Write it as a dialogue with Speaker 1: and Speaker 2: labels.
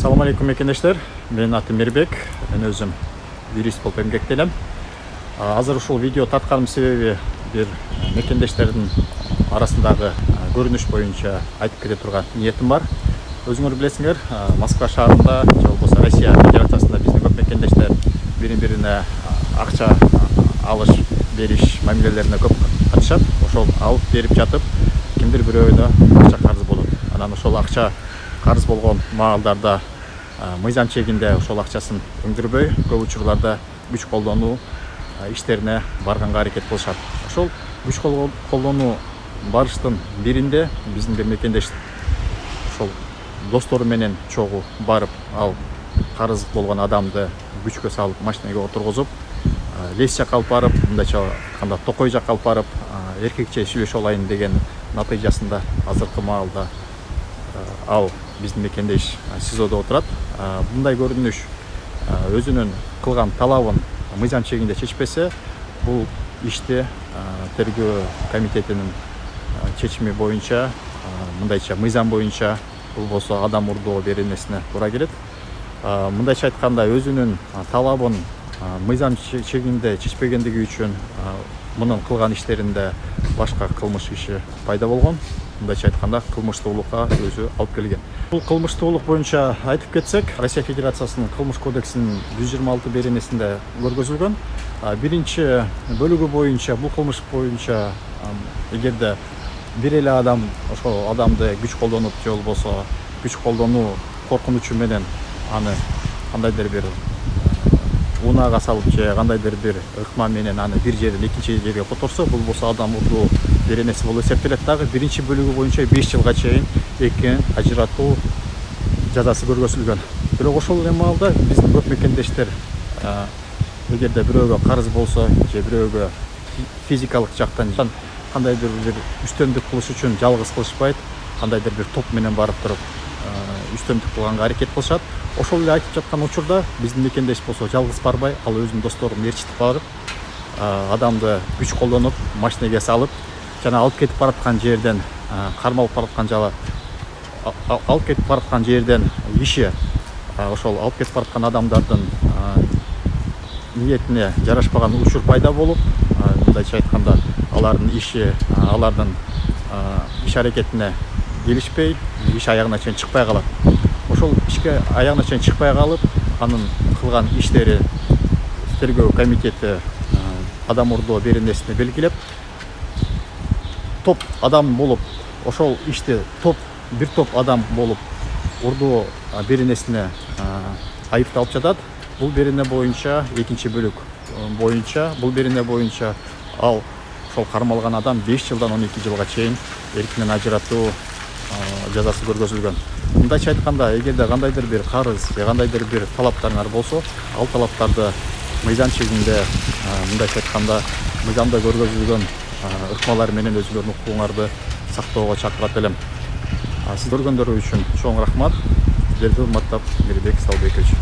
Speaker 1: Assalamu alaikum мекендештер. Мен атым Мирбек. Мен өзім юрист болып эмгектелем. Азыр ушул видео тартканым себеби бир мекендештердин арасындагы көрүнүш боюнча айтып кете турган ниетим бар. Өзүңөр билесиңер, Москва шаарында же болбосо Россия Федерациясында биздин көп мекендештер бири-бирине акча алыш, бериш мамилелерине көп катышат. Ошол алып берип жатып, кимдир бирөөнө акча карыз болот. Анан ошол акча карыз болгон маалдарда мыйзам чегинде ошол акчасын өндүрбөй, көп учурларда күч колдонуу иштерине барганга аракет кылышат. Ошол күч колдонуу барыштын биринде биздин бир мекендеш ошол достору менен чогуу барып, ал карыз болгон адамды күчкө салып машинеге отургузуп, лес жакка алып барып, мындайча айтканда токой жакка алып барып, эркекче сүйлөшүп алайын деген натыйжасында азыркы маалда ал биздин мекендеш СИЗОдо отурат. Мындай көрүнүш өзүнүн кылган талабын мыйзам чегинде чечпесе, бул ишти тергөө комитетинин чечими боюнча, мындайча мыйзам боюнча болбосо адам урдоо беренесине туура келет. Мындайча айтканда өзүнүн талабын мыйзам чегинде чечпегендиги үчүн мунун кылган иштеринде башка кылмыш иши пайда болгон. Мындайча айтканда кылмыштуулукка өзү алып келген. Бул кылмыштуулук боюнча айтып кетсек, Россия Федерациясынын кылмыш кодексинин 126 беренесинде көргөзүлгөн. Биринчи бөлүгү боюнча, бул кылмыш боюнча эгерде бир эле адам ошол адамды күч колдонуп же болбосо күч колдонуу коркунучу менен аны кандайдыр бир унаага салып же кандайдыр бир ыкма менен аны бир жерден экинчи жерге которсо, бул болсо адам урдоо беренеси болуп эсептелет. Дагы биринчи бөлүгү боюнча 5 жылга чейин эркинен ажыратуу жазасы көргөзүлгөн. Бирок ошол эле маалда биздин көп мекендештер эгерде бирөөгө карыз болсо же бирөөгө физикалык жактан кандайдыр бир үстөмдүк кылыш үчүн жалгыз кылышпайт, кандайдыр бир топ менен барып туруп үстөмдүк кылганга аракет кылышат. Ошол эле айтып жаткан учурда биздин мекендеш болсо жалгыз барбай, ал өзүнүн досторун ээрчитип барып, адамды күч колдонуп машинеге салып, жана алып кетип бараткан жерден кармалып бараткан алып кетип бараткан жерден иши ошол алып кетип бараткан адамдардын ниетине жарашпаган учур пайда болуп, мындайча айтканда алардын иши, алардын иш аракетине келишпей, иш аягына чейин чыкпай калат. Ошол ишке аягына чейин чыкпай калып, анын кылган иштери тергөө комитети адам урдоо беренесине белгилеп, топ адам болуп, ошол ишти бир топ адам болуп урдоо беренесине айыпталып жатат. Бул берене боюнча экинчи бөлүк боюнча, бул берене боюнча ал ошол кармалган адам 5 жылдан 12 жылга чейин эркинен ажыратуу жазасы көргөзүлгөн. Мындайча айтканда, эгерде кандайдыр бир карыз же кандайдыр бир талаптарыңар болсо, ал талаптарды мыйзам чегинде, мындайча айтканда, мыйзамда көргөзүлгөн ыкмалар менен өзүңөрдүн укугуңарды сактоого чакырат элем. Сиз көргөндөр үчүн чоң рахмат. Сиздерди урматтап, Мирбек Салбекович.